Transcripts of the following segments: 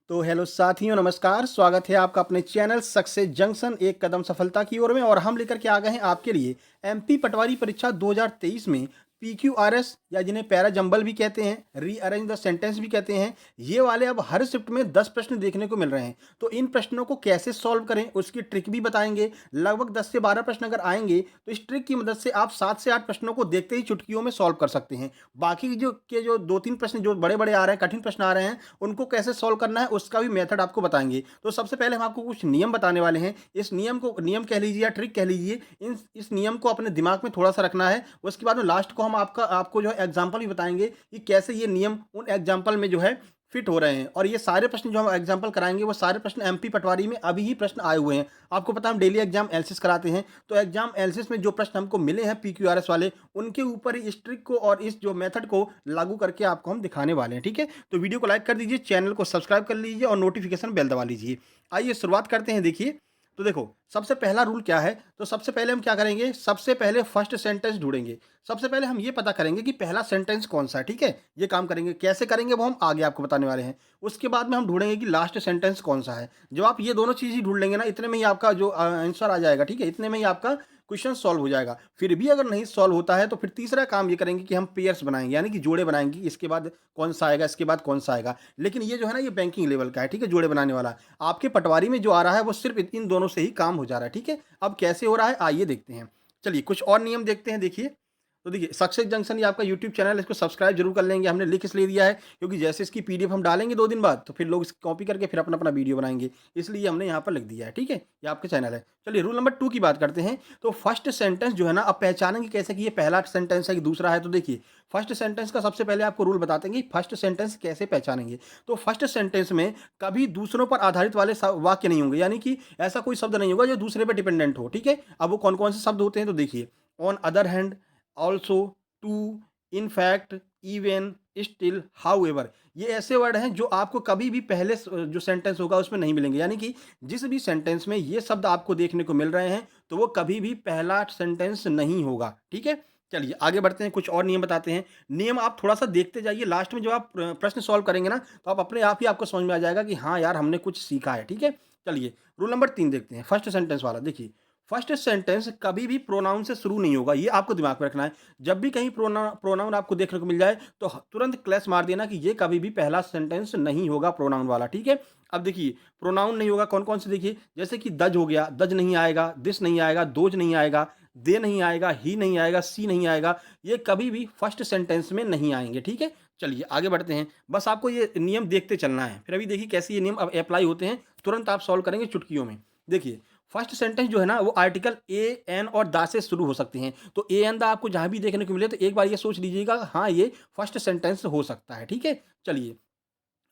तो हेलो साथियों, नमस्कार। स्वागत है आपका अपने चैनल सक्सेस जंक्शन एक कदम सफलता की ओर में। और हम लेकर के आ गए हैं आपके लिए एमपी पटवारी परीक्षा 2023 में पीक्यूआरएस या जिन्हें पैरा जंबल भी कहते हैं, रीअरेंज द सेंटेंस भी कहते हैं, ये वाले अब हर शिफ्ट में 10 प्रश्न देखने को मिल रहे हैं। तो इन प्रश्नों को कैसे सॉल्व करें उसकी ट्रिक भी बताएंगे। लगभग 10 से 12 प्रश्न अगर आएंगे तो इस ट्रिक की मदद से आप 7 से 8 प्रश्नों को देखते ही चुटकियों में सॉल्व कर सकते हैं। बाकी जो 2-3 प्रश्न जो बड़े बड़े आ रहे हैं, कठिन प्रश्न आ रहे हैं, उनको कैसे सॉल्व करना है उसका भी मेथड आपको बताएंगे। तो सबसे पहले हम आपको कुछ नियम बताने वाले हैं। इस नियम कह लीजिए या ट्रिक कह लीजिए, इस नियम को अपने दिमाग में थोड़ा सा रखना है। उसके बाद में लास्ट को हम आपको जो है एग्जाम्पल भी बताएंगे कि कैसे ये नियम उन एग्जाम्पल में जो है फिट हो रहे हैं। और ये सारे प्रश्न जो हम एग्जाम्पल कराएंगे वो सारे प्रश्न एमपी पटवारी में अभी ही प्रश्न आए हुए हैं। आपको पता है हम डेली एग्जाम एलसीएस कराते हैं, तो एग्जाम एलसीएस में जो प्रश्न हमको मिले हैं पीक्यूआरएस वाले, उनके ऊपर ही इस ट्रिक को और इस जो मेथड को लागू करके आपको हम दिखाने वाले हैं। ठीक है, तो वीडियो को लाइक कर दीजिए, चैनल को सब्सक्राइब कर लीजिए और नोटिफिकेशन बेल दबा लीजिए। आइए शुरुआत करते हैं। देखिए, तो देखो सबसे पहला रूल क्या है। तो सबसे पहले हम क्या करेंगे, सबसे पहले फर्स्ट सेंटेंस ढूंढेंगे। सबसे पहले हम ये पता करेंगे कि पहला सेंटेंस कौन सा है। ठीक है, ये काम करेंगे। कैसे करेंगे वो हम आगे आपको बताने वाले हैं। उसके बाद में हम ढूंढेंगे कि लास्ट सेंटेंस कौन सा है। जब आप ये दोनों चीज़ ही ढूंढ लेंगे ना, इतने में ही आपका जो आंसर आ जाएगा। ठीक है, इतने में ही आपका क्वेश्चन सॉल्व हो जाएगा। फिर भी अगर नहीं सॉल्व होता है तो फिर तीसरा काम ये करेंगे कि हम पेयर्स बनाएंगे, यानी कि जोड़े बनाएंगे। इसके बाद कौन सा आएगा, इसके बाद कौन सा आएगा। लेकिन ये जो है ना, ये बैंकिंग लेवल का है। ठीक है, जोड़े बनाने वाला। आपके पटवारी में जो आ रहा है वो सिर्फ इन दोनों से ही काम हो जा रहा है। ठीक है, अब कैसे हो रहा है आइए देखते हैं। चलिए कुछ और नियम देखते हैं। देखिए, तो देखिए सक्सेस जंक्शन ये आपका यूट्यूब चैनल है, इसको सब्सक्राइब जरूर कर लेंगे। हमने लिंक इसलिए दिया है क्योंकि जैसे इसकी पीडीएफ हम डालेंगे 2 दिन बाद तो फिर लोग इसकी कॉपी करके फिर अपना अपना वीडियो बनाएंगे, इसलिए हमने यहाँ पर लिख दिया है। ठीक है, ये आपका चैनल है। चलिए रूल नंबर 2 की बात करते हैं। तो फर्स्ट सेंटेंस जो है ना, अब पहचानेंगे कैसे कि ये पहला सेंटेंस है कि दूसरा है। तो देखिए, फर्स्ट सेंटेंस का सबसे पहले आपको रूल बताते हैं कि फर्स्ट सेंटेंस कैसे पहचानेंगे। तो फर्स्ट सेंटेंस में कभी दूसरों पर आधारित वाले वाक्य नहीं होंगे, यानी कि ऐसा कोई शब्द नहीं होगा जो दूसरे पर डिपेंडेंट हो। ठीक है, अब वो कौन कौन से शब्द होते हैं तो देखिए, on other hand, also, too, in fact, even, still, however, ये ऐसे वर्ड हैं जो आपको कभी भी पहले जो सेंटेंस होगा उसमें नहीं मिलेंगे। यानी कि जिस भी सेंटेंस में ये शब्द आपको देखने को मिल रहे हैं तो वो कभी भी पहला सेंटेंस नहीं होगा। ठीक है, चलिए आगे बढ़ते हैं, कुछ और नियम बताते हैं। नियम आप थोड़ा सा देखते जाइए, लास्ट में जब आप प्रश्न सॉल्व करेंगे ना तो आप अपने आप ही आपको समझ में आ जाएगा कि हाँ यार हमने कुछ सीखा है। ठीक है, चलिए रूल नंबर 3 देखते हैं, फर्स्ट सेंटेंस वाला। देखिए, फर्स्ट सेंटेंस कभी भी प्रोनाउन से शुरू नहीं होगा, ये आपको दिमाग में रखना है। जब भी कहीं प्रोनाउन आपको देखने को मिल जाए तो तुरंत क्लैश मार देना कि ये कभी भी पहला सेंटेंस नहीं होगा प्रोनाउन वाला। ठीक है, अब देखिए प्रोनाउन नहीं होगा कौन कौन से, देखिए जैसे कि दज हो गया, दज नहीं आएगा, दिस नहीं आएगा, दोज नहीं आएगा, दे नहीं आएगा, ही नहीं आएगा, सी नहीं आएगा, ये कभी भी फर्स्ट सेंटेंस में नहीं आएंगे। ठीक है, चलिए आगे बढ़ते हैं। बस आपको ये नियम देखते चलना है। फिर अभी देखिए कैसे ये नियम अब अप्लाई होते हैं, तुरंत आप सॉल्व करेंगे चुटकियों में। देखिए, फर्स्ट सेंटेंस जो है ना वो आर्टिकल ए एन और दा से शुरू हो सकते हैं। तो ए एन दा आपको जहां भी देखने को मिले तो एक बार ये सोच लीजिएगा हाँ ये फर्स्ट सेंटेंस हो सकता है। ठीक है, चलिए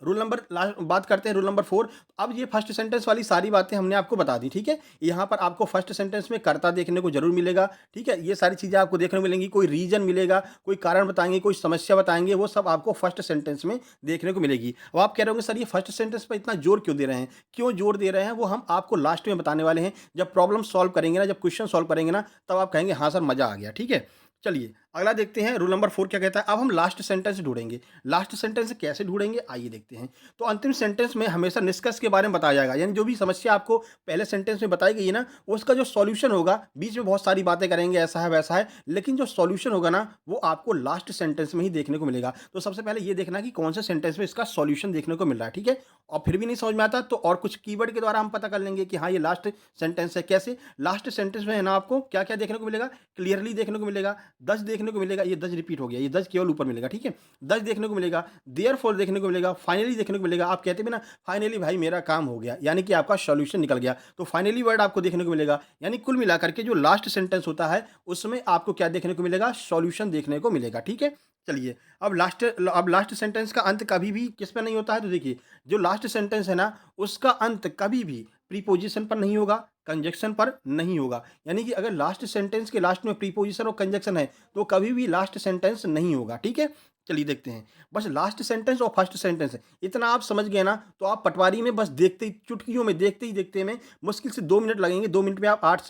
रूल नंबर लास्ट बात करते हैं, रूल नंबर 4। अब ये फर्स्ट सेंटेंस वाली सारी बातें हमने आपको बता दी। ठीक है, यहाँ पर आपको फर्स्ट सेंटेंस में कर्ता देखने को जरूर मिलेगा। ठीक है, ये सारी चीज़ें आपको देखने को मिलेंगी, कोई रीजन मिलेगा, कोई कारण बताएंगे, कोई समस्या बताएंगे, वो सब आपको फर्स्ट सेंटेंस में देखने को मिलेगी। अब आप कह रहे होंगे सर ये फर्स्ट सेंटेंस पर इतना जोर क्यों दे रहे हैं, क्यों जोर दे रहे हैं, वो हम आपको लास्ट में बताने वाले हैं। जब प्रॉब्लम सॉल्व करेंगे ना, जब क्वेश्चन सॉल्व करेंगे ना, तब आप कहेंगे हाँ सर मजा आ गया। ठीक है, चलिए अगला देखते हैं, रूल नंबर 4 क्या कहता है। अब हम लास्ट सेंटेंस ढूंढेंगे। लास्ट सेंटेंस कैसे ढूंढेंगे आइए देखते हैं। तो अंतिम सेंटेंस में हमेशा निष्कर्ष के बारे में बताया जाएगा, यानी जो भी समस्या आपको पहले सेंटेंस में बताई गई है ना, उसका जो सॉल्यूशन होगा। बीच में बहुत सारी बातें करेंगे, ऐसा है वैसा है, लेकिन जो सॉल्यूशन होगा ना वो आपको लास्ट सेंटेंस में ही देखने को मिलेगा। तो सबसे पहले ये देखना कि कौन से सेंटेंस में इसका सॉल्यूशन देखने को मिल रहा है। ठीक है, और फिर भी नहीं समझ में आता तो और कुछ कीवर्ड के द्वारा हम पता कर लेंगे कि हाँ ये लास्ट सेंटेंस है। कैसे, लास्ट सेंटेंस में है ना आपको क्या क्या देखने को मिलेगा, क्लियरली देखने को मिलेगा, दस देखने को मिलेगा, ये दस रिपीट हो गया, ये दस केवल ऊपर मिलेगा। ठीक है, दस देखने को मिलेगा, देयरफॉर देखने को मिलेगा, फाइनली देखने को मिलेगा। आप कहते भी ना फाइनली भाई मेरा काम हो गया, यानी कि आपका सॉल्यूशन निकल गया, तो फाइनली वर्ड आपको देखने को मिलेगा। यानी कुल मिलाकर के जो लास्ट सेंटेंस होता है उसमें आपको क्या देखने को मिलेगा, सॉल्यूशन देखने को मिलेगा। ठीक है, चलिए अब लास्ट सेंटेंस का अंत कभी भी किस पे नहीं होता है। तो देखिए, जो लास्ट सेंटेंस है ना उसका अंत कभी भी प्रीपोजिशन पर नहीं होगा, कंजक्शन पर नहीं होगा। यानी कि अगर लास्ट सेंटेंस के लास्ट में प्रीपोजिशन और कंजक्शन है तो कभी भी लास्ट सेंटेंस नहीं होगा। ठीक है, चलिए देखते हैं। बस लास्ट सेंटेंस और फर्स्ट सेंटेंस इतना आप समझ गए ना, तो आप पटवारी में बस देखते ही चुटकियों में देखते ही देखते में मुश्किल से 2 मिनट लगेंगे। 2 मिनट में आप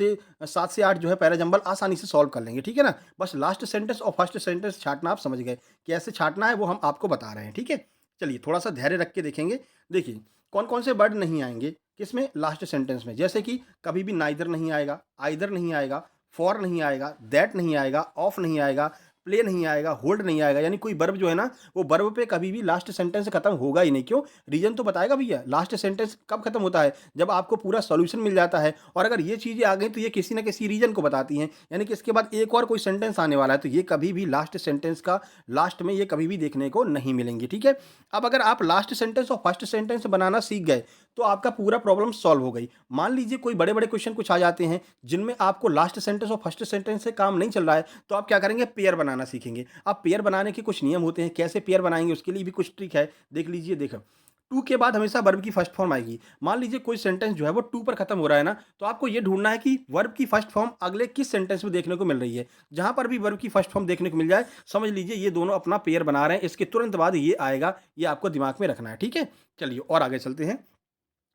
7 से 8 जो है पैराजंबल आसानी से सॉल्व कर लेंगे। ठीक है ना, बस लास्ट सेंटेंस और फर्स्ट सेंटेंस छाटना आप समझ गए, कैसे छाटना है वो हम आपको बता रहे हैं। ठीक है, चलिए थोड़ा सा धैर्य रख के देखेंगे। देखिए कौन कौन से वर्ड नहीं आएंगे किसमें, लास्ट सेंटेंस में। जैसे कि कभी भी नाइदर नहीं आएगा, आइदर नहीं आएगा, फॉर नहीं आएगा, दैट नहीं आएगा, ऑफ नहीं आएगा, प्ले नहीं आएगा, होल्ड नहीं आएगा। यानी कोई वर्ब जो है ना वो वर्ब पे कभी भी लास्ट सेंटेंस खत्म होगा ही नहीं। क्यों? रीजन तो बताएगा भैया। लास्ट सेंटेंस कब खत्म होता है? जब आपको पूरा सॉल्यूशन मिल जाता है। और अगर ये चीज़ें आ गई तो ये किसी ना किसी रीजन को बताती हैं। यानी कि इसके बाद एक और कोई सेंटेंस आने वाला है तो ये कभी भी लास्ट सेंटेंस का लास्ट में ये कभी भी देखने को नहीं मिलेंगे। ठीक है। अब अगर आप लास्ट सेंटेंस और फर्स्ट सेंटेंस बनाना सीख गए तो आपका पूरा प्रॉब्लम सॉल्व हो गई। मान लीजिए कोई बड़े बड़े क्वेश्चन कुछ आ जाते हैं जिनमें आपको लास्ट सेंटेंस और फर्स्ट सेंटेंस से काम नहीं चल रहा है, तो आप क्या करेंगे? पेयर बनाना सीखेंगे। अब पेयर बनाने के कुछ नियम होते हैं, कैसे पेयर बनाएंगे उसके लिए भी कुछ ट्रिक है। देख लीजिए। देखो, टू के बाद हमेशा वर्ब की फर्स्ट फॉर्म आएगी। मान लीजिए कोई सेंटेंस जो है वो टू पर खत्म हो रहा है ना, तो आपको ये ढूंढना है कि वर्ब की फर्स्ट फॉर्म अगले किस सेंटेंस में देखने को मिल रही है। जहां पर भी वर्ब की फर्स्ट फॉर्म देखने को मिल जाए, समझ लीजिए ये दोनों अपना पेयर बना रहे हैं। इसके तुरंत बाद ये आएगा, ये आपको दिमाग में रखना है। ठीक है। चलिए और आगे चलते हैं।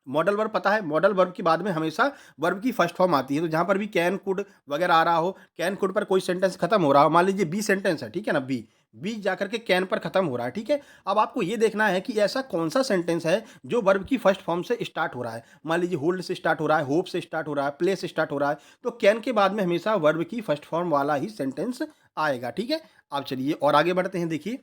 मॉडल वर्ब पता है, मॉडल वर्ब के बाद में हमेशा वर्ब की फर्स्ट फॉर्म आती है। तो जहां पर भी कैन कुड वगैरह आ रहा हो, कैन कुड पर कोई सेंटेंस खत्म हो रहा हो, मान लीजिए बी सेंटेंस है, ठीक है ना, बी बी जाकर के कैन पर खत्म हो रहा है। ठीक है। अब आपको ये देखना है कि ऐसा कौन सा सेंटेंस है जो वर्ब की फर्स्ट फॉर्म से स्टार्ट हो रहा है। मान लीजिए होल्ड से स्टार्ट हो रहा है, होप से स्टार्ट हो रहा है, प्ले से स्टार्ट हो रहा है, तो कैन के बाद में हमेशा वर्ब की फर्स्ट फॉर्म वाला ही सेंटेंस आएगा। ठीक है। अब चलिए और आगे बढ़ते हैं। देखिए,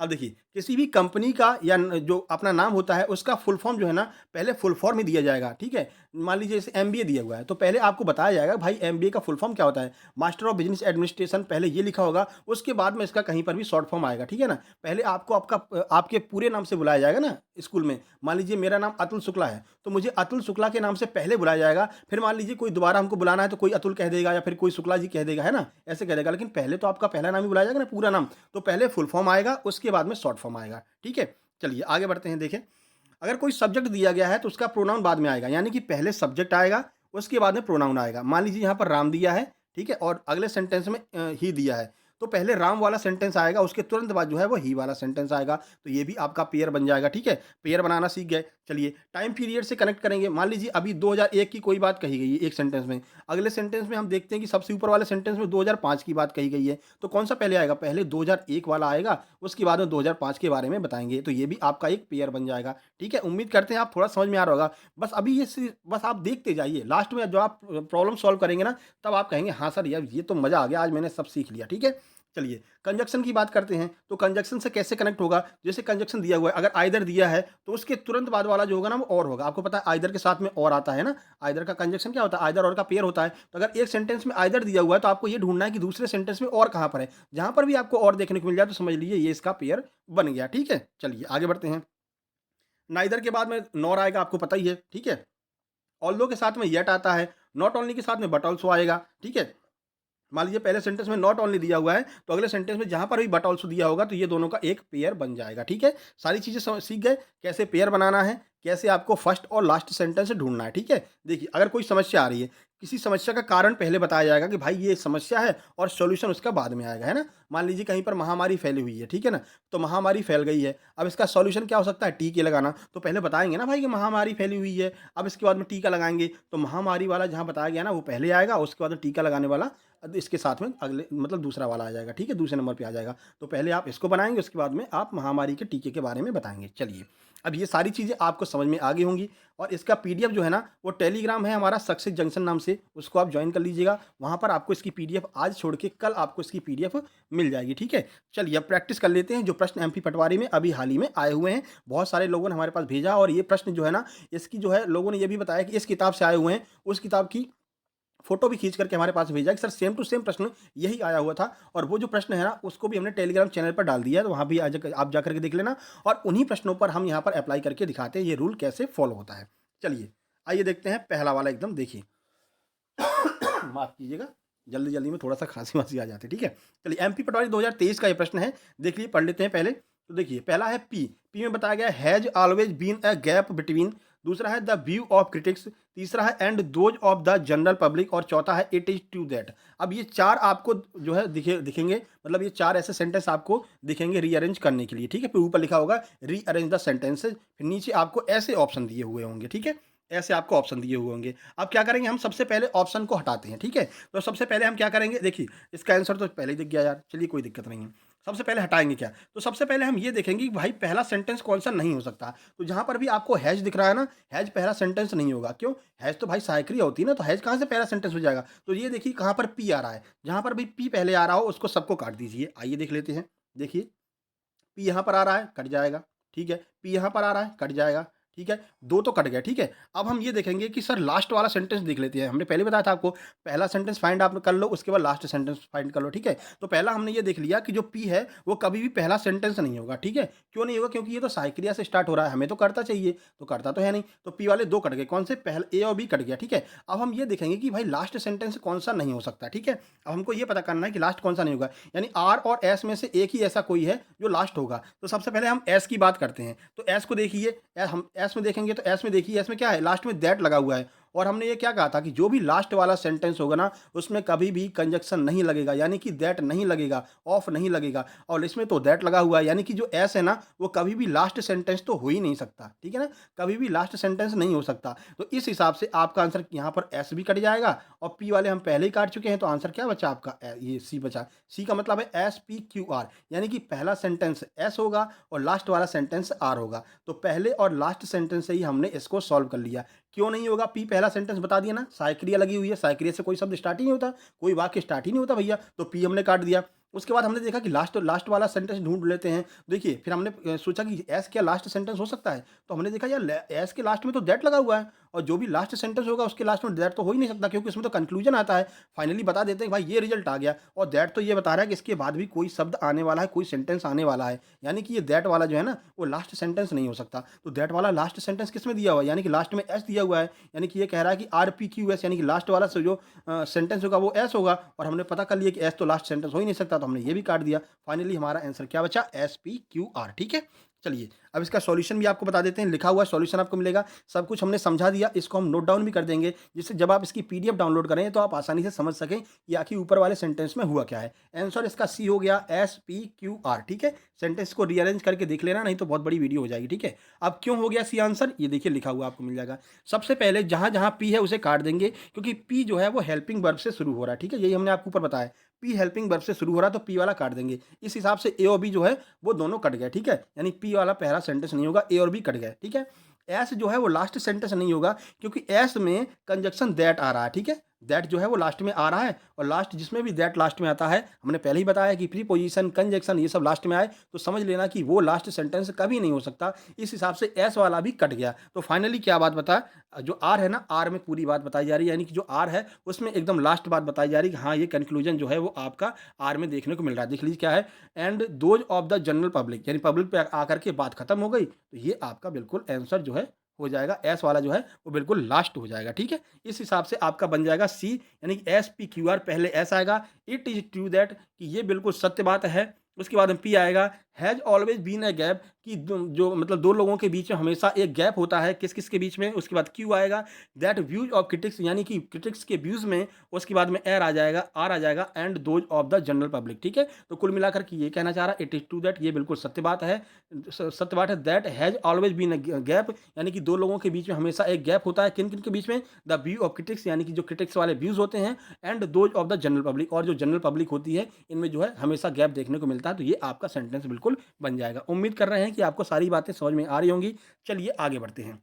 अब देखिए किसी भी कंपनी का या जो अपना नाम होता है उसका फुल फॉर्म जो है ना, पहले फुल फॉर्म ही दिया जाएगा। ठीक है। मान लीजिए जैसे एमबीए दिया हुआ है तो पहले आपको बताया जाएगा भाई एमबीए का फुल फॉर्म क्या होता है। मास्टर ऑफ बिजनेस एडमिनिस्ट्रेशन पहले ये लिखा होगा, उसके बाद में इसका कहीं पर भी शॉर्ट फॉर्म आएगा। ठीक है ना। पहले आपको आपका आपके पूरे नाम से बुलाया जाएगा ना स्कूल में। मान लीजिए मेरा नाम अतुल शुक्ला है तो मुझे अतुल शुक्ला के नाम से पहले बुलाया जाएगा। फिर मान लीजिए कोई दोबारा हमको बुलाना है तो कोई अतुल कह देगा या फिर कोई शुक्ला जी कह देगा, है ना, ऐसे कह देगा। लेकिन पहले तो आपका पहला नाम ही बुलाया जाएगा ना, पूरा नाम। तो पहले फुल फॉर्म आएगा, उसके बाद में शॉर्ट फॉर्म आएगा। ठीक है। चलिए आगे बढ़ते हैं। देखें, अगर कोई सब्जेक्ट दिया गया है तो उसका प्रोनाउन बाद में आएगा। यानी कि पहले सब्जेक्ट आएगा, उसके बाद में प्रोनाउन आएगा। मान लीजिए यहाँ पर राम दिया है, ठीक है, और अगले सेंटेंस में ही दिया है, तो पहले राम वाला सेंटेंस आएगा, उसके तुरंत बाद जो है वो ही वाला सेंटेंस आएगा। तो ये भी आपका पेयर बन जाएगा। ठीक है। पेयर बनाना सीख गए। चलिए टाइम पीरियड से कनेक्ट करेंगे। मान लीजिए अभी 2001 की कोई बात कही गई है एक सेंटेंस में, अगले सेंटेंस में हम देखते हैं कि सबसे ऊपर वाले सेंटेंस में 2005 की बात कही गई है, तो कौन सा पहले आएगा? पहले 2001 वाला आएगा, उसके बाद में 2005 के बारे में बताएंगे। तो ये भी आपका एक पेयर बन जाएगा। ठीक है। उम्मीद करते हैं आप थोड़ा समझ में आ रहा होगा। बस अभी बस आप देखते जाइए, लास्ट में जो आप प्रॉब्लम सॉल्व करेंगे ना, तब आप कहेंगे हाँ सर यार ये तो मज़ा आ गया, आज मैंने सब सीख लिया। ठीक है। चलिए कंजक्शन की बात करते हैं। तो कंजक्शन से कैसे कनेक्ट होगा? जैसे कंजक्शन दिया हुआ है, अगर आइदर दिया है तो उसके तुरंत बाद वाला जो होगा ना वो और होगा। आपको पता है आइदर के साथ में और आता है ना, आइदर का कंजक्शन क्या होता है? आइदर और का पेयर होता है। तो अगर एक सेंटेंस में आइदर दिया हुआ है तो आपको ये ढूंढना है कि दूसरे सेंटेंस में और कहाँ पर है। जहां पर भी आपको और देखने को मिल जाए तो समझ लीजिए ये इसका पेयर बन गया। ठीक है। चलिए आगे बढ़ते हैं। नाइदर के बाद में नॉर आएगा, आपको पता ही है। ठीक है। ऑल्दो के साथ में येट आता है, नॉट ओनली के साथ में बट ऑल्सो आएगा। ठीक है। मान लीजिए पहले सेंटेंस में नॉट ओनली दिया हुआ है तो अगले सेंटेंस में जहां पर भी बट ऑल्सो दिया होगा तो ये दोनों का एक पेयर बन जाएगा। ठीक है। सारी चीजें सीख गए कैसे पेयर बनाना है, कैसे आपको फर्स्ट और लास्ट सेंटेंस ढूंढना है। ठीक है। देखिए अगर कोई समस्या आ रही है, किसी समस्या का कारण पहले बताया जाएगा कि भाई ये समस्या है और सॉल्यूशन उसका बाद में आएगा, है ना। मान लीजिए कहीं पर महामारी फैली हुई है, ठीक है ना, तो महामारी फैल गई है, अब इसका सॉल्यूशन क्या हो सकता है? टीके लगाना। तो पहले बताएंगे ना भाई कि महामारी फैली हुई है, अब इसके बाद में टीका लगाएंगे। तो महामारी वाला जहां बताया गया ना वो पहले आएगा, उसके बाद में टीका लगाने वाला इसके साथ में अगले मतलब दूसरा वाला आ जाएगा। ठीक है। दूसरे नंबर पे आ जाएगा। तो पहले आप इसको बनाएंगे, उसके बाद में आप महामारी के टीके के बारे में बताएंगे। चलिए अब ये सारी चीज़ें आपको समझ में आ गई होंगी। और इसका पीडीएफ जो है ना वो टेलीग्राम है हमारा सक्सेस जंक्शन नाम से, उसको आप ज्वाइन कर लीजिएगा। वहाँ पर आपको इसकी पीडीएफ आज छोड़ के कल आपको इसकी पीडीएफ मिल जाएगी। ठीक है। चलिए अब प्रैक्टिस कर लेते हैं जो प्रश्न एमपी पटवारी में अभी हाल ही में आए हुए हैं। बहुत सारे लोगों ने हमारे पास भेजा और ये प्रश्न जो है ना इसकी जो है लोगों ने ये भी बताया कि इस किताब से आए हुए हैं, उस किताब की फोटो भी खींच करके हमारे पास भेजा कि सर सेम टू सेम प्रश्न यही आया हुआ था। और वो जो प्रश्न है ना उसको भी हमने टेलीग्राम चैनल पर डाल दिया है, तो वहाँ भी आज आप जाकर के देख लेना। और उन्हीं प्रश्नों पर हम यहाँ पर अप्लाई करके दिखाते हैं ये रूल कैसे फॉलो होता है। चलिए आइए देखते हैं पहला वाला, एकदम देखिए माफ कीजिएगा, जल्दी जल्दी में थोड़ा सा खांसी वासी आ जाती है। ठीक है। चलिए एमपी पटवारी 2023 का ये प्रश्न है, देख लीजिए, पढ़ लेते हैं पहले। तो देखिए पहला है पी, पी में बताया गया has always been a gap between, दूसरा है द व्यू ऑफ क्रिटिक्स, तीसरा है and those of the general public, और चौथा है इट इज टू दैट। अब ये चार आपको जो है दिखेंगे, मतलब ये चार ऐसे सेंटेंस आपको दिखेंगे रीअरेंज करने के लिए। ठीक है। फिर ऊपर लिखा होगा रीअरेंज द सेंटेंसेज, फिर नीचे आपको ऐसे ऑप्शन दिए हुए होंगे। ठीक है। ऐसे आपको ऑप्शन दिए हुए होंगे। अब क्या करेंगे, हम सबसे पहले ऑप्शन को हटाते हैं। ठीक है। तो सबसे पहले हम क्या करेंगे, देखिए इसका आंसर तो पहले ही दिख गया यार, चलिए कोई दिक्कत नहीं है। सबसे पहले हटाएँगे क्या? तो सबसे पहले हम ये देखेंगे कि भाई पहला सेंटेंस कौन-सा नहीं हो सकता। तो जहाँ पर भी आपको हैज़ दिख रहा है ना, हैज़ पहला सेंटेंस नहीं होगा। क्यों? हैज़ तो भाई सहायक्रिया होती है ना, तो हैज़ कहाँ से पहला सेंटेंस हो जाएगा? तो ये देखिए कहाँ पर पी आ रहा है। जहाँ पर भी पी पहले आ रहा हो उसको सबको काट दीजिए। आइए देख लेते हैं। देखिए पी यहाँ पर आ रहा है, कट जाएगा, ठीक है। पी यहाँ पर आ रहा है, कट जाएगा, ठीक है। 2 तो कट गए, ठीक है। अब हम ये देखेंगे कि सर लास्ट वाला सेंटेंस देख लेते हैं। हमने पहले बताया था आपको, पहला सेंटेंस फाइंड आप कर लो, उसके बाद लास्ट सेंटेंस फाइंड कर लो, ठीक है। तो पहला हमने ये देख लिया कि जो पी है, वो कभी भी पहला सेंटेंस नहीं होगा, ठीक है। क्यों नहीं होगा? क्योंकि ये तो सहायक्रिया से स्टार्ट हो रहा है, हमें तो कर्ता चाहिए, तो कर्ता तो है नहीं। तो पी वाले 2 कट गए, कौन से? पहले ए और बी कट गया, ठीक है। अब हम ये देखेंगे कि भाई लास्ट सेंटेंस कौन-सा नहीं हो सकता, ठीक है। अब हमको ये पता करना है कि लास्ट कौन-सा नहीं होगा। यानी आर और एस में से एक ही ऐसा कोई है जो लास्ट होगा। तो सबसे पहले हम एस की बात करते हैं। तो एस को देखिए, हम एस में देखेंगे तो एस में देखिए, एस में क्या है? लास्ट में दैट लगा हुआ है। और हमने ये क्या कहा था कि जो भी लास्ट वाला सेंटेंस होगा ना, उसमें कभी भी कंजक्शन नहीं लगेगा, यानी कि दैट नहीं लगेगा, ऑफ नहीं लगेगा। और इसमें तो दैट लगा हुआ है, यानी कि जो एस है ना, वो कभी भी लास्ट सेंटेंस तो हो ही नहीं सकता, ठीक है ना। कभी भी लास्ट सेंटेंस नहीं हो सकता। तो इस हिसाब से आपका आंसर यहाँ पर एस भी कट जाएगा, और पी वाले हम पहले ही काट चुके हैं, तो आंसर क्या बचा आपका? ये सी बचा। सी का मतलब है एस पी क्यू आर, यानी कि पहला सेंटेंस एस होगा और लास्ट वाला सेंटेंस आर होगा। तो पहले और लास्ट सेंटेंस से ही हमने इसको सॉल्व कर लिया। क्यों नहीं होगा? पी पहला सेंटेंस बता दिया ना, सहायक्रिया लगी हुई है, सहायक्रिया से कोई शब्द स्टार्ट ही नहीं होता, कोई वाक्य स्टार्ट ही नहीं होता भैया, तो पी हमने काट दिया। उसके बाद हमने देखा कि लास्ट लास्ट वाला सेंटेंस ढूंढ लेते हैं। देखिए फिर हमने सोचा कि एस क्या लास्ट सेंटेंस हो सकता है? तो हमने देखा यार एस के लास्ट में तो दैट लगा हुआ है, और जो भी लास्ट सेंटेंस होगा उसके लास्ट में दैट तो हो ही नहीं सकता, क्योंकि इसमें तो कंक्लूजन आता है। फाइनली बता देते हैं भाई ये रिजल्ट आ गया, और दैट तो ये बता रहा है कि इसके बाद भी कोई शब्द आने वाला है, कोई सेंटेंस आने वाला है, यानी कि ये दैट वाला जो है ना, वो लास्ट सेंटेंस नहीं हो सकता। तो दैट वाला लास्ट सेंटेंस किस में दिया हुआ है? यानी कि लास्ट में एस दिया हुआ है, यानी कि ये कह रहा है कि आर पी क्यू एस, यानी कि लास्ट वाला से जो सेंटेंस होगा वो एस होगा, और हमने पता कर लिया कि एस तो लास्ट सेंटेंस हो ही नहीं सकता, तो हमने ये भी काट दिया। फाइनली हमारा आंसर क्या बचा? एस पी क्यू आर, ठीक है। चलिए अब इसका सॉल्यूशन भी आपको बता देते हैं, लिखा हुआ सॉल्यूशन आपको मिलेगा। सब कुछ हमने समझा दिया, इसको हम नोट डाउन भी कर देंगे, जिससे जब आप इसकी पीडीएफ डाउनलोड करें तो आप आसानी से समझ सकें कि आखिर ऊपर वाले सेंटेंस में हुआ क्या है। आंसर इसका सी हो गया, एस पी क्यू आर, ठीक है। सेंटेंस को रीअरेंज करके देख लेना, नहीं तो बहुत बड़ी वीडियो हो जाएगी, ठीक है। अब क्यों हो गया सी आंसर, ये देखिए लिखा हुआ आपको मिल जाएगा। सबसे पहले जहां जहां पी है उसे काट देंगे, क्योंकि पी जो है वो हेल्पिंग वर्ब से शुरू हो रहा है, ठीक है। यही हमने आपको ऊपर बताया, पी हेल्पिंग वर्ब से शुरू हो रहा है, तो पी वाला काट देंगे। इस हिसाब से ए और बी जो है वो दोनों कट गए, ठीक है। यानी पी वाला पहला सेंटेंस नहीं होगा, ए और बी कट गए, ठीक है। एस जो है वो लास्ट सेंटेंस नहीं होगा, क्योंकि एस में कंजक्शन दैट आ रहा है, ठीक है। दैट जो है वो लास्ट में आ रहा है, और लास्ट जिसमें भी दैट लास्ट में आता है, हमने पहले ही बताया कि प्रीपोजिशन कंजक्शन ये सब लास्ट में आए तो समझ लेना कि वो लास्ट सेंटेंस कभी नहीं हो सकता। इस हिसाब से एस वाला भी कट गया। तो फाइनली क्या बात बता, जो आर है ना, आर में पूरी बात बताई जा रही है, यानी कि जो आर है उसमें एकदम लास्ट बात बताई जा रही है कि हाँ ये कंक्लूजन जो है वो आपका आर में देखने को मिल रहा है। देख लीजिए क्या है, and those of the general public, यानी पब्लिक पे आकर के बात खत्म हो गई, तो ये आपका बिल्कुल आंसर जो है हो जाएगा, एस वाला जो है वो बिल्कुल लास्ट हो जाएगा, ठीक है। इस हिसाब से आपका बन जाएगा सी, यानी कि एस पी क्यू आर, पहले एस आएगा, इट इज ट्रू दैट, कि ये बिल्कुल सत्य बात है। उसके बाद में पी आएगा, has always been a gap, कि जो मतलब दो लोगों के बीच में हमेशा एक गैप होता है, किस किस के बीच में। उसके बाद क्यू आएगा, दैट व्यूज ऑफ क्रिटिक्स, यानी कि क्रिटिक्स के व्यूज में। उसके बाद में एर आ जाएगा, आर आ जाएगा, and those of the general public, ठीक है। तो कुल मिलाकर के ये कहना चाह रहा है इट इज ट्रू दैट, ये बिल्कुल सत्य बात है, सत्य बात है। That has always been a gap, यानी कि दो लोगों के बीच में हमेशा एक गैप होता है, किन किन के बीच में? द व्यू ऑफ क्रिटिक्स, यानी कि जो क्रिटिक्स वाले व्यूज होते हैं, and those of the general public, और जो जनरल पब्लिक होती है इनमें जो है हमेशा गैप देखने को मिलता है। तो ये आपका सेंटेंस बिल्कुल बन जाएगा। उम्मीद कर रहे हैं कि आपको सारी बातें समझ में आ रही होंगी। चलिए आगे बढ़ते हैं,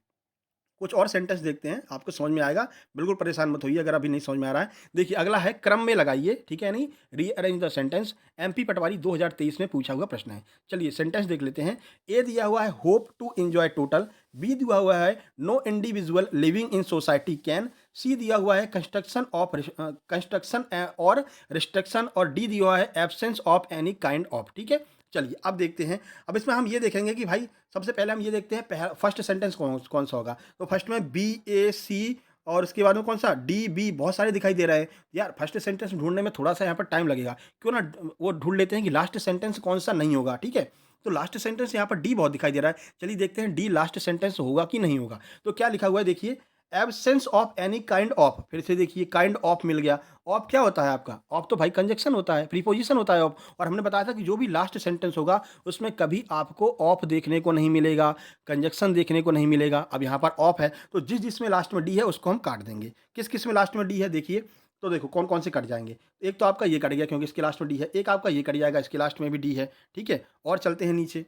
कुछ और सेंटेंस देखते हैं, आपको समझ में आएगा। बिल्कुल परेशान मत होइए अगर अभी नहीं समझ में आ रहा है। देखिए अगला है क्रम में लगाइए, ठीक है, यानी रीअरेंज द सेंटेंस। एमपी पटवारी 2023 में पूछा हुआ प्रश्न है। चलिए सेंटेंस देख लेते हैं। ए दिया हुआ है hope to enjoy total, B दिया हुआ है no individual living in society can, C दिया हुआ है कंस्ट्रक्शन और रिस्ट्रिक्शन, और डी दिया हुआ है absence of any kind of, ठीक है। चलिए अब देखते हैं। अब इसमें हम ये देखेंगे कि भाई सबसे पहले हम ये देखते हैं पहला फर्स्ट सेंटेंस कौन कौन सा होगा। तो फर्स्ट में बी ए सी, और उसके बाद में कौन सा डी बी, बहुत सारे दिखाई दे रहे हैं यार। फर्स्ट सेंटेंस ढूंढने में थोड़ा सा यहाँ पर टाइम लगेगा, क्यों ना वो ढूंढ लेते हैं कि लास्ट सेंटेंस कौन सा नहीं होगा, ठीक है। तो लास्ट सेंटेंस यहाँ पर डी बहुत दिखाई दे रहा है। चलिए देखते हैं डी लास्ट सेंटेंस होगा कि नहीं होगा। तो क्या लिखा हुआ है देखिए, absence of any kind of, फिर से देखिए काइंड ऑफ मिल गया। ऑफ क्या होता है आपका? ऑफ तो भाई कंजक्शन होता है, प्रीपोजिशन होता है ऑफ। और हमने बताया था कि जो भी लास्ट सेंटेंस होगा उसमें कभी आपको ऑफ देखने को नहीं मिलेगा, कंजक्शन देखने को नहीं मिलेगा। अब यहाँ पर ऑफ है, तो जिस जिसमें लास्ट में डी है उसको हम काट देंगे। किस किस में लास्ट में डी है देखिए, तो देखो कौन कौन से कट जाएंगे। एक तो आपका ये कट गया क्योंकि इसके लास्ट में डी है, एक आपका ये कट जाएगा, इसके लास्ट में भी डी है, ठीक है। और चलते हैं नीचे,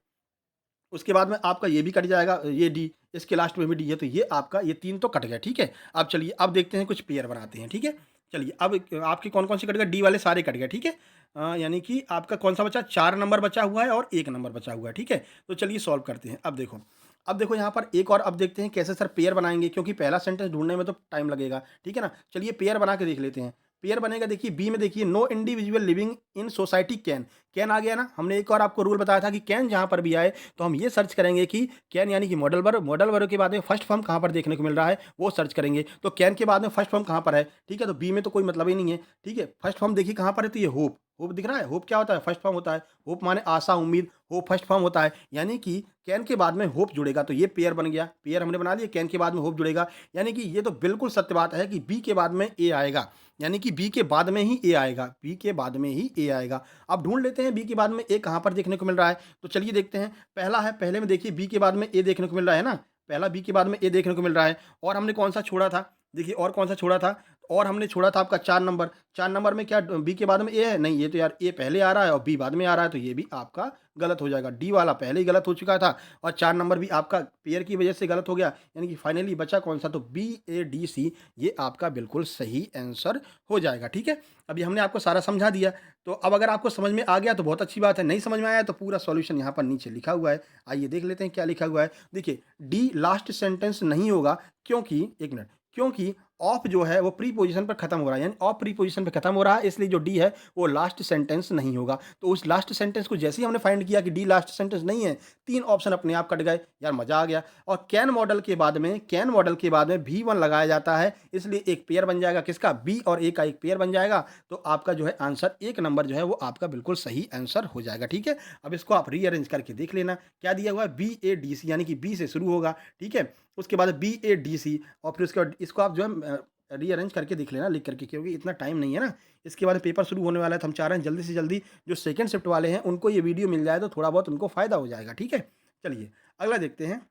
उसके बाद में आपका ये भी कट जाएगा, ये डी, इसके लास्ट में भी डी है, तो ये आपका ये 3 तो कट गया, ठीक है। अब चलिए अब देखते हैं कुछ पेयर बनाते हैं, ठीक है। चलिए अब आपके कौन-कौन से कट गए, डी वाले सारे कट गए, ठीक है। यानी कि आपका कौन-सा बचा, 4 नंबर बचा हुआ है और 1 नंबर बचा हुआ है, ठीक है। तो चलिए सॉल्व करते हैं। अब देखो यहाँ पर एक और, अब देखते हैं कैसे सर पेयर बनाएँगे, क्योंकि पहला सेंटेंस ढूँढने में तो टाइम लगेगा, ठीक है ना। चलिए पेयर बना के देख लेते हैं। पेयर बनेगा, देखिए बी में देखिए, no individual living in society can. Can आ गया ना, हमने एक और आपको रूल बताया था कि कैन जहाँ पर भी आए तो हम ये सर्च करेंगे कि कैन यानी कि मॉडल वर्ब, मॉडल वर्ब के बाद में फर्स्ट फॉर्म कहाँ पर देखने को मिल रहा है वो सर्च करेंगे। तो कैन के बाद में फर्स्ट फॉर्म कहाँ पर है, ठीक है। तो बी में तो कोई मतलब ही नहीं है, ठीक है। फर्स्ट फॉर्म देखिए कहाँ पर है, तो ये होप, होप दिख रहा है। होप क्या होता है, फर्स्ट फॉर्म होता है। होप माने आशा, उम्मीद, होप फर्स्ट फॉर्म होता है। यानी कि कैन के बाद में होप जुड़ेगा, तो ये पेयर बन गया। पेयर हमने बना लिया, कैन के बाद में होप जुड़ेगा, यानी कि ये तो बिल्कुल सत्य बात है कि बी के बाद में ए आएगा, यानी कि बी के बाद में ही ए आएगा, बी के बाद में ही ए आएगा। अब ढूंढ लेते हैं बी के बाद में ए कहाँ पर देखने को मिल रहा है। तो चलिए देखते हैं। पहला है, पहले में देखिए बी के बाद में ए देखने को मिल रहा है ना, पहला बी के बाद में ए देखने को मिल रहा है। और हमने कौन सा छोड़ा था, देखिए और कौन सा छोड़ा था, और हमने छोड़ा था आपका 4 नंबर। 4 नंबर में क्या बी के बाद में ए है, नहीं, ये तो यार ए पहले आ रहा है और बी बाद में आ रहा है, तो ये भी आपका गलत हो जाएगा। डी वाला पहले ही गलत हो चुका था और 4 नंबर भी आपका पेयर की वजह से गलत हो गया, यानी कि फाइनली बचा कौन सा, तो बी ए डी सी, ये आपका बिल्कुल सही आंसर हो जाएगा, ठीक है। अभी हमने आपको सारा समझा दिया। तो अब अगर आपको समझ में आ गया तो बहुत अच्छी बात है, नहीं समझ में आया तो पूरा सॉल्यूशन यहाँ पर नीचे लिखा हुआ है। आइए देख लेते हैं क्या लिखा हुआ है। देखिए डी लास्ट सेंटेंस नहीं होगा, क्योंकि एक मिनट, क्योंकि ऑफ जो है वो प्री पोजीशन पर खत्म हो रहा है, यानी ऑफ प्री पोजीशन पर खत्म हो रहा है, इसलिए जो डी है वो लास्ट सेंटेंस नहीं होगा। तो उस लास्ट सेंटेंस को जैसे ही हमने फाइंड किया कि डी लास्ट सेंटेंस नहीं है, 3 ऑप्शन अपने आप कट गए, यार मजा आ गया। और कैन मॉडल के बाद में, कैन मॉडल के बाद में V1 लगाया जाता है, इसलिए एक पेयर बन जाएगा, किसका, बी और ए का एक पेयर बन जाएगा। तो आपका जो है आंसर 1 नंबर जो है वो आपका बिल्कुल सही आंसर हो जाएगा, ठीक है। अब इसको आप रीअरेंज करके देख लेना, क्या दिया हुआ है, बी ए डी सी, यानी कि बी से शुरू होगा, ठीक है। उसके बाद बी ए डी सी, और फिर उसके बाद इसको आप जो है रीअरेंज करके देख लेना लिख करके, क्योंकि इतना टाइम नहीं है ना, इसके बाद पेपर शुरू होने वाला है, तो हम चाह रहे हैं जल्दी से जल्दी जो सेकंड शिफ्ट वाले हैं उनको ये वीडियो मिल जाए तो थोड़ा बहुत उनको फ़ायदा हो जाएगा, ठीक है। चलिए अगला देखते हैं।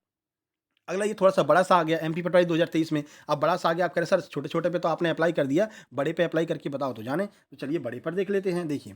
अगला ये थोड़ा सा बड़ा सा आ गया, एमपी पटवारी 2023 में। अब बड़ा सा आ गया, आप कह रहे सर छोटे छोटे पे तो आपने अप्लाई कर दिया, बड़े पे अप्लाई करके बताओ तो जाने। तो चलिए बड़े पर देख लेते हैं। देखिए,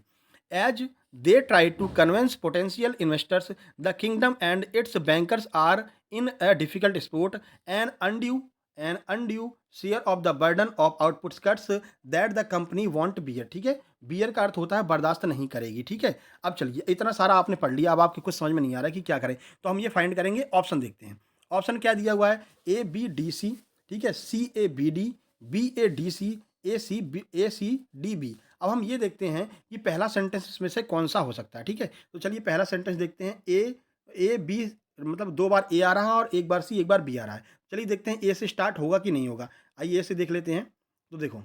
as they try to convince potential investors, the kingdom and its bankers are in a difficult sport, an undue share of the burden of outputs cuts that the company want bear, ठीक है। Beer का अर्थ होता है बर्दाश्त नहीं करेगी, ठीक है। अब चलिए इतना सारा आपने पढ़ लिया, अब आपको कुछ समझ में नहीं आ रहा है कि क्या करें, तो हम ये फाइंड करेंगे। ऑप्शन देखते हैं, ऑप्शन क्या दिया हुआ है, ए बी डी सी, ठीक है, C A B D, B A D C, A C D B. अब हम ये देखते हैं कि पहला सेंटेंस इसमें से कौन सा हो सकता है, ठीक है। तो चलिए पहला सेंटेंस देखते हैं, ए बी, मतलब 2 बार ए आ रहा है और 1 बार सी 1 बार बी आ रहा है। चलिए देखते हैं ए से स्टार्ट होगा कि नहीं होगा। आइए ए से देख लेते हैं। तो देखो,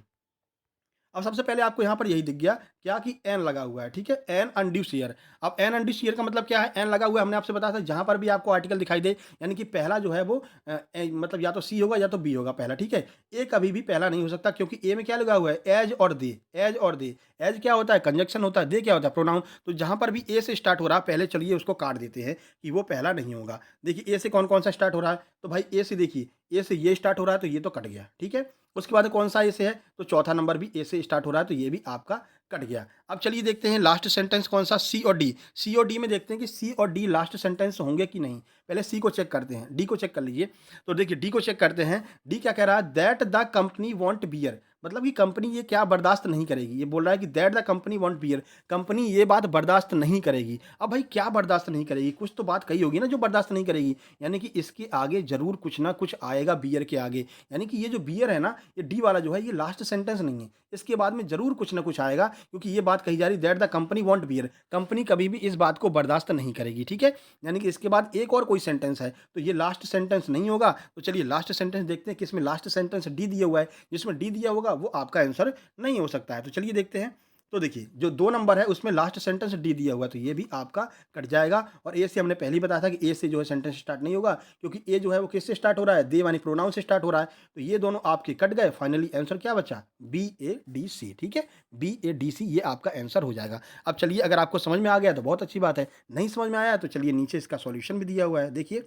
अब सबसे पहले आपको यहाँ पर यही दिख गया क्या कि एन लगा हुआ है, ठीक है, एन अनड्यू शेयर। अब एन अनड्यू शेयर का मतलब क्या है, एन लगा हुआ है, हमने आपसे बताया था जहाँ पर भी आपको आर्टिकल दिखाई दे, यानी कि पहला जो है वो मतलब या तो सी होगा या तो बी होगा पहला, ठीक है। ए कभी भी पहला नहीं हो सकता, क्योंकि ए में क्या लगा हुआ है, एज और दे, एज और दे। एज क्या होता है, कंजक्शन होता है, दे क्या होता है, प्रोनाउन। तो जहाँ पर भी ए से स्टार्ट हो रहा है, पहले चलिए उसको काट देते हैं कि वो पहला नहीं होगा। देखिए ए से कौन कौन सा स्टार्ट हो रहा है, तो भाई ए से देखिए, ए से ये स्टार्ट हो रहा है, तो ये तो कट गया, ठीक है। उसके बाद कौन सा ए से है, तो चौथा नंबर भी ए से स्टार्ट हो रहा है, तो ये भी आपका कट गया। अब चलिए देखते हैं लास्ट सेंटेंस कौन सा, सी और डी। सी और डी में देखते हैं कि सी और डी लास्ट सेंटेंस होंगे कि नहीं। पहले सी को चेक करते हैं, डी को चेक कर लीजिए। तो देखिए डी को चेक करते हैं। डी क्या कह रहा है, that the company want bear, मतलब कि कंपनी ये क्या बर्दाश्त नहीं करेगी। ये बोल रहा है कि that the company want bear, company ये बात बर्दाश्त नहीं करेगी। अब भाई क्या बर्दाश्त नहीं करेगी, कुछ तो बात कही होगी ना जो बर्दाश्त नहीं करेगी, यानी कि इसके आगे जरूर कुछ ना कुछ आएगा बियर के आगे। यानी कि ये जो बियर है ना, ये डी वाला जो है ये लास्ट सेंटेंस नहीं है, इसके बाद में जरूर कुछ ना कुछ आएगा, क्योंकि ये बात कही जा रही that the company want bear, company कभी भी इस बात को बर्दाश्त नहीं करेगी, ठीक है। यानी कि इसके बाद एक और कोई सेंटेंस है, तो ये लास्ट सेंटेंस नहीं होगा। तो चलिए लास्ट सेंटेंस देखते हैं, किसमें लास्ट सेंटेंस डी दिया हुआ है, जिसमें डी दिया होगा वो आपका आंसर नहीं हो सकता है। तो चलिए देखते हैं। तो देखिए जो 2 नंबर है उसमें लास्ट सेंटेंस डी दिया हुआ है, तो ये भी आपका कट जाएगा। और ए से हमने पहले ही बताया था कि ए से जो है सेंटेंस स्टार्ट नहीं होगा, क्योंकि ए जो है वो किससे स्टार्ट हो रहा है, दे यानी प्रोनाउन से स्टार्ट हो रहा है। तो ये दोनों आपके कट गए, फाइनली आंसर क्या बचा, बी ए डी सी, ठीक है, बी ए डी सी ये आपका आंसर हो जाएगा। अब चलिए अगर आपको समझ में आ गया तो बहुत अच्छी बात है, नहीं समझ में आया तो चलिए नीचे इसका सॉल्यूशन भी दिया हुआ है। देखिए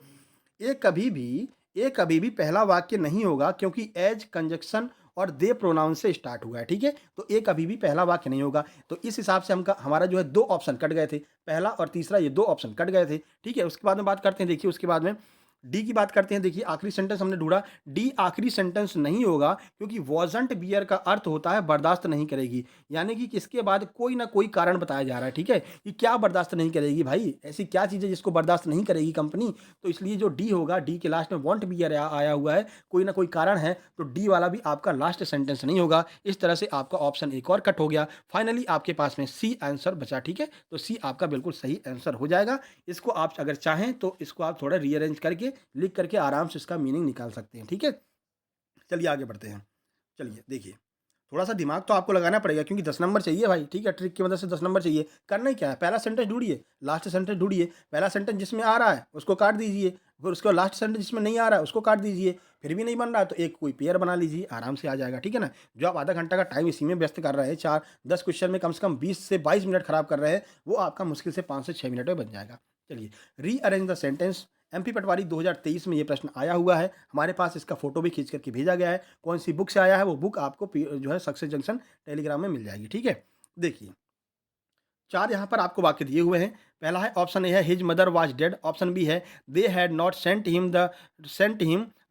ए कभी भी पहला वाक्य नहीं होगा, क्योंकि एज कंजक्शन और दे प्रोनाउन से स्टार्ट हुआ है, ठीक है। तो ए कभी भी पहला वाक्य नहीं होगा। तो इस हिसाब से हमारा जो है 2 ऑप्शन कट गए थे, पहला और तीसरा ये 2 ऑप्शन कट गए थे, ठीक है। उसके बाद में बात करते हैं, देखिए उसके बाद में डी की बात करते हैं। देखिए आखिरी सेंटेंस हमने ढूंढा, डी आखिरी सेंटेंस नहीं होगा क्योंकि वॉजंट बियर का अर्थ होता है बर्दाश्त नहीं करेगी, यानी कि किसके बाद कोई ना कोई कारण बताया जा रहा है, ठीक है। कि क्या बर्दाश्त नहीं करेगी भाई, ऐसी क्या चीज़ है जिसको बर्दाश्त नहीं करेगी कंपनी। तो इसलिए जो डी होगा, डी के लास्ट में वॉन्ट बियर आया हुआ है, कोई ना कोई कारण है, तो डी वाला भी आपका लास्ट सेंटेंस नहीं होगा। इस तरह से आपका ऑप्शन एक और कट हो गया। फाइनली आपके पास में सी आंसर बचा, ठीक है। तो सी आपका बिल्कुल सही आंसर हो जाएगा। इसको आप अगर चाहें तो इसको आप थोड़ा रीअरेंज करके लिख करके आराम से इसका मीनिंग निकाल सकते हैं, ठीक है। चलिए आगे बढ़ते हैं। चलिए देखिए, थोड़ा सा दिमाग तो आपको लगाना पड़ेगा क्योंकि 10 नंबर चाहिए भाई, ठीक है। ट्रिक की मदद से 10 नंबर चाहिए। करना ही क्या है, पहला सेंटेंस ढूंढिए, लास्ट सेंटेंस ढूंढिए। पहला सेंटेंस जिसमें आ रहा है उसको काट दीजिए, फिर उसको लास्ट सेंटेंस जिसमें नहीं आ रहा है उसको काट दीजिए। फिर भी नहीं बन रहा है तो एक कोई पेयर बना लीजिए, आराम से आ जाएगा, ठीक है ना। जो आप आधा घंटा का टाइम इसी में व्यस्त कर रहे हैं, 4-10 क्वेश्चन में कम से कम 20 से 22 मिनट खराब कर रहे हैं, वो आपका मुश्किल से 5 से 6 मिनट में बन जाएगा। चलिए, रीअरेंज द सेंटेंस। एमपी पटवारी 2023 में ये प्रश्न आया हुआ है, हमारे पास इसका फोटो भी खींच करके भेजा गया है। कौन सी बुक से आया है वो बुक आपको जो है सक्सेस जंक्शन टेलीग्राम में मिल जाएगी, ठीक है। देखिए 4 यहाँ पर आपको वाक्य दिए हुए हैं। पहला है, ऑप्शन ए है his mother was dead. Option B है they had not sent him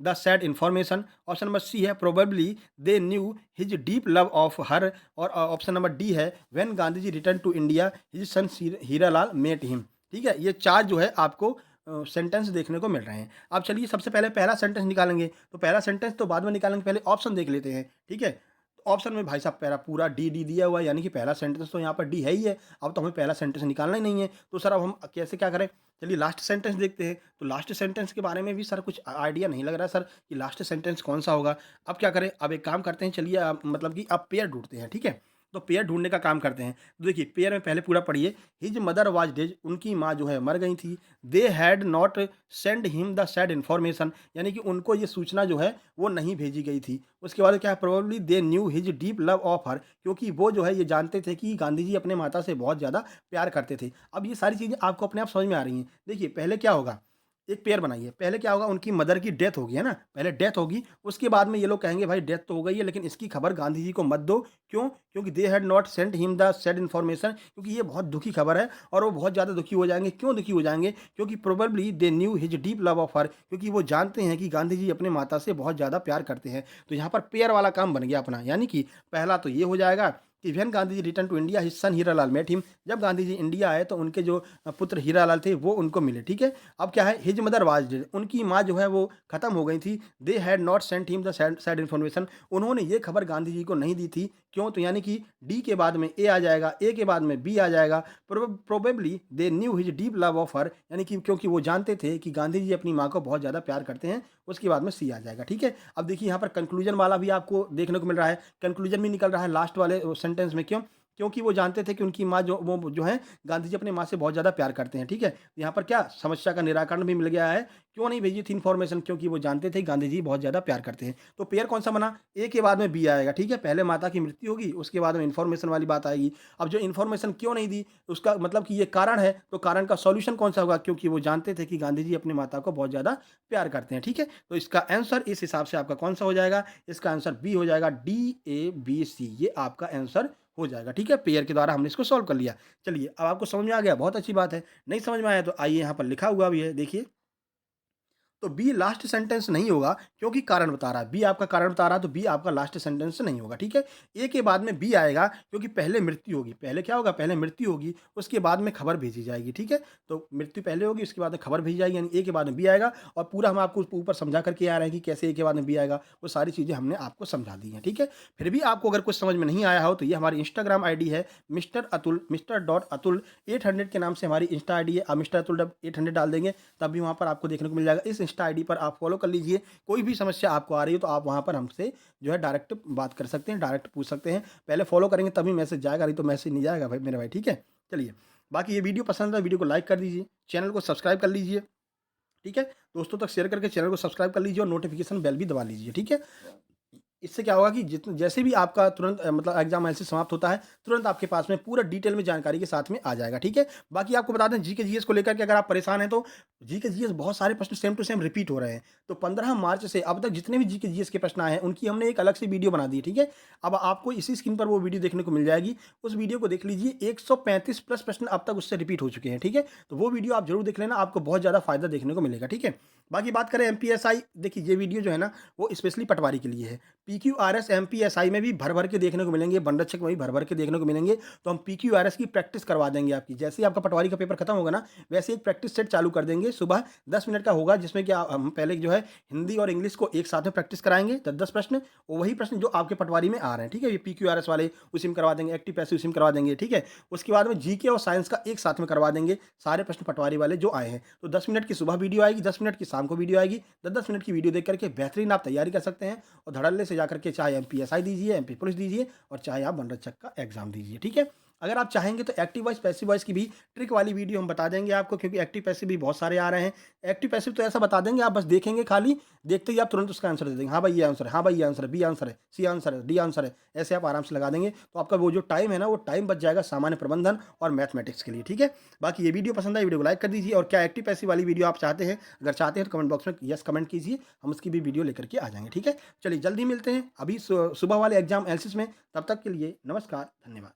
the sad information. Option number C है probably they knew his deep love of her. और ऑप्शन नंबर डी है when Gandhi ji return to India his son Hiralal met him. ठीक है, ये 4 जो है आपको सेंटेंस देखने को मिल रहे हैं। अब चलिए सबसे पहले पहला सेंटेंस निकालेंगे, तो पहला सेंटेंस तो बाद में निकालेंगे, पहले ऑप्शन देख लेते हैं, ठीक है। तो ऑप्शन में भाई साहब पहला पूरा डी डी दिया हुआ है, यानी कि पहला सेंटेंस तो यहाँ पर डी है ही है। अब तो हमें पहला सेंटेंस निकालना ही नहीं है, तो सर अब हम कैसे क्या करें। चलिए लास्ट सेंटेंस देखते हैं। तो लास्ट सेंटेंस के बारे में भी सर कुछ आइडिया नहीं लग रहा है सर कि लास्ट सेंटेंस कौन सा होगा। अब क्या करें, अब एक काम करते हैं, चलिए मतलब कि अब पेयर ढूंढते हैं, ठीक है। तो पेयर ढूंढने का काम करते हैं। तो देखिए पेयर में पहले पूरा पढ़िए, हिज मदर वाज डेड, उनकी माँ जो है मर गई थी। दे had not send him the sad information, यानी कि उनको ये सूचना जो है वो नहीं भेजी गई थी। उसके बाद क्या है, probably they knew his deep love of हर, क्योंकि वो जो है ये जानते थे कि गांधी जी अपने माता से बहुत ज़्यादा प्यार करते थे। अब ये सारी चीज़ें आपको अपने आप समझ में आ रही हैं। देखिए पहले क्या होगा, एक पेयर बनाइए। पहले क्या होगा, उनकी मदर की डेथ होगी, है ना, पहले डेथ होगी। उसके बाद में ये लोग कहेंगे भाई डेथ तो हो गई है लेकिन इसकी खबर गांधी जी को मत दो। क्यों? क्योंकि दे had not sent him the sad information, क्योंकि ये बहुत दुखी खबर है और वो बहुत ज़्यादा दुखी हो जाएंगे। क्यों दुखी हो जाएंगे? क्योंकि probably they knew his deep love of हर, क्योंकि वो जानते हैं कि गांधी जी अपने माता से बहुत ज़्यादा प्यार करते हैं। तो यहाँ पर पेयर वाला काम बन गया अपना, यानी कि पहला तो ये हो जाएगा कि when Gandhi ji return to India his son Hiralal met him, जब गांधी जी इंडिया आए तो उनके जो पुत्र हीरालाल थे वो उनको मिले, ठीक है। अब क्या है, हिज मदर वाज डेड, उनकी माँ जो है वो खत्म हो गई थी। दे had not sent him the sad information, उन्होंने ये खबर गांधी जी को नहीं दी थी। क्यों? तो यानी कि डी के बाद में ए आ जाएगा, ए के बाद में बी आ जाएगा। Probably they knew his deep love of हर, यानी कि क्योंकि वो जानते थे कि गांधी जी अपनी माँ को बहुत ज़्यादा प्यार करते हैं। उसके बाद में सी आ जाएगा, ठीक है। अब देखिए यहाँ पर कंक्लूजन वाला भी आपको देखने को मिल रहा है, कंक्लूजन भी निकल रहा है लास्ट वाले सेंटेंस में। क्यों? क्योंकि वो जानते थे कि उनकी माँ जो है गांधी जी अपनी माँ से बहुत ज़्यादा प्यार करते हैं, ठीक है। यहाँ पर क्या समस्या का निराकरण भी मिल गया है। क्यों नहीं भेजी थी इन्फॉर्मेशन? क्योंकि वो जानते थे गांधी जी बहुत ज़्यादा प्यार करते हैं। तो पेयर कौन सा बना, ए के बाद में बी आएगा, ठीक है। पहले माता की मृत्यु होगी, उसके बाद में इन्फॉर्मेशन वाली बात आएगी। अब जो इन्फॉर्मेशन क्यों नहीं दी, उसका मतलब कि ये कारण है, तो कारण का सॉल्यूशन कौन सा होगा? क्योंकि वो जानते थे कि गांधी जी अपनी माता को बहुत ज़्यादा प्यार करते हैं, ठीक है। तो इसका आंसर इस हिसाब से आपका कौन सा हो जाएगा? इसका आंसर बी हो जाएगा, DABC, ये आपका आंसर हो जाएगा, ठीक है। पेयर के द्वारा हमने इसको सॉल्व कर लिया। चलिए अब आपको समझ में आ गया, बहुत अच्छी बात है। नहीं समझ में आया तो आइए यहाँ पर लिखा हुआ भी है, देखिए। तो बी लास्ट सेंटेंस नहीं होगा क्योंकि कारण बता रहा है, बी आपका कारण बता रहा है, तो बी आपका लास्ट सेंटेंस नहीं होगा, ठीक है। ए के बाद में बी आएगा क्योंकि पहले मृत्यु होगी। पहले क्या होगा, पहले मृत्यु होगी, उसके बाद में खबर भेजी जाएगी, ठीक है। तो मृत्यु पहले होगी, उसके बाद में खबर भेजी जाएगी, यानी ए के बाद में बी आएगा। और पूरा हम आपको ऊपर समझा करके आ रहे हैं कि कैसे ए के बाद में बी आएगा, वो सारी चीज़ें हमने आपको समझा दी हैं, ठीक है। फिर भी आपको अगर कुछ समझ में नहीं आया हो तो ये हमारी इंस्टाग्राम ID है Mr. Atul 800 के नाम से हमारी इंस्टा ID है। आप Mr. Atul 800 डाल देंगे तब भी वहाँ पर आपको देखने को मिल जाएगा। इस इंस्टा ID पर आप फॉलो कर लीजिए। कोई भी समस्या आपको आ रही हो तो आप वहाँ पर हमसे जो है डायरेक्ट बात कर सकते हैं, डायरेक्ट पूछ सकते हैं। पहले फॉलो करेंगे तभी मैसेज जाएगा, नहीं तो मैसेज नहीं जाएगा भाई मेरे भाई, ठीक है। चलिए बाकी ये वीडियो पसंद है, वीडियो को लाइक कर दीजिए, चैनल को सब्सक्राइब कर लीजिए, ठीक है। दोस्तों तक शेयर करके चैनल को सब्सक्राइब कर लीजिए और नोटिफिकेशन बेल भी दबा लीजिए, ठीक है। इससे क्या होगा कि जित जैसे भी आपका तुरंत मतलब एग्ज़ाम एनालिसिस समाप्त होता है, तुरंत आपके पास में पूरा डिटेल में जानकारी के साथ में आ जाएगा, ठीक है? बाकी आपको बता दें जीके जीएस को लेकर के अगर आप परेशान हैं तो जीके जीएस बहुत सारे प्रश्न सेम टू सेम रिपीट हो रहे हैं। तो 15 मार्च से अब तक जितने भी जीके जीएस के प्रश्न आए हैं, उनकी हमने एक अलग से वीडियो बना दी है, ठीक है? अब आपको इसी स्क्रीन पर वो वीडियो देखने को मिल जाएगी। उस वीडियो को देख लीजिए, 135 प्लस प्रश्न अब तक उससे रिपीट हो चुके हैं, ठीक है? तो वो वीडियो आप ज़रूर देख लेना, आपको बहुत ज़्यादा फ़ायदा देखने को मिलेगा, ठीक है? बाकी बात करें एमपीएसआई, देखिए ये वीडियो जो है ना, वो स्पेशली पटवारी के लिए है। पीक्यूआरएस, एमपीएसआई में भी भर-भर के देखने को मिलेंगे, बनरक्षक में भी भर-भर के देखने को मिलेंगे। तो हम पीक्यूआरएस की प्रैक्टिस करवा देंगे आपकी। जैसे ही आपका पटवारी का पेपर खत्म होगा ना, वैसे एक प्रैक्टिस सेट चालू कर देंगे। सुबह 10 मिनट का होगा जिसमें कि हम पहले जो है हिंदी और इंग्लिश को एक साथ में प्रैक्टिस कराएँगे, 10-10 प्रश्न, और वही प्रश्न जो आपके पटवारी में आ रहे हैं, ठीक है? ये पीक्यूआरएस वाले उसी में करवा देंगे, एक्टिव पैसिव उसी में करवा देंगे, ठीक है? उसके बाद में जीके और साइंस का एक साथ में करवा देंगे, सारे प्रश्न पटवारी वाले जो आए हैं। तो 10 मिनट की सुबह वीडियो आएगी, 10 मिनट की शाम को वीडियो आएगी। 10-10 मिनट की वीडियो देख करके बेहतरीन आप तैयारी कर सकते हैं और धड़ल्ले से जाकर के चाहे एमपीएसआई दीजिए, एमपी पुलिस दीजिए और चाहे आप बनरक्षक का एग्जाम दीजिए, ठीक है? अगर आप चाहेंगे तो एक्टिव वॉइस, पैसिव वॉइस की भी ट्रिक वाली वीडियो हम बता देंगे आपको, क्योंकि एक्टिव पैसिव भी बहुत सारे आ रहे हैं। एक्टिव पैसिव तो ऐसा बता देंगे, आप बस देखेंगे खाली, देखते ही आप तुरंत उसका आंसर दे देंगे। हाँ भाई ये आंसर है, हाँ भाई ये आंसर है, बी आंसर है, सी आंसर है, डी आंसर है। ऐसे आप आराम से लगा देंगे, तो आपका वो जो टाइम है ना, वो टाइम बच जाएगा सामान्य प्रबंधन और मैथमेटिक्स के लिए, ठीक है? बाकी ये वीडियो पसंद आई, वीडियो को लाइक कर दीजिए, और क्या एक्टिव पैसिव वाली वीडियो आप चाहते हैं? अगर चाहते हैं तो कमेंट बॉक्स में यस कमेंट कीजिए, हम उसकी भी वीडियो लेकर के आ जाएँगे, ठीक है? चलिए जल्दी मिलते हैं अभी सुबह वाले एग्जाम एनालिसिस में। तब तक के लिए नमस्कार, धन्यवाद।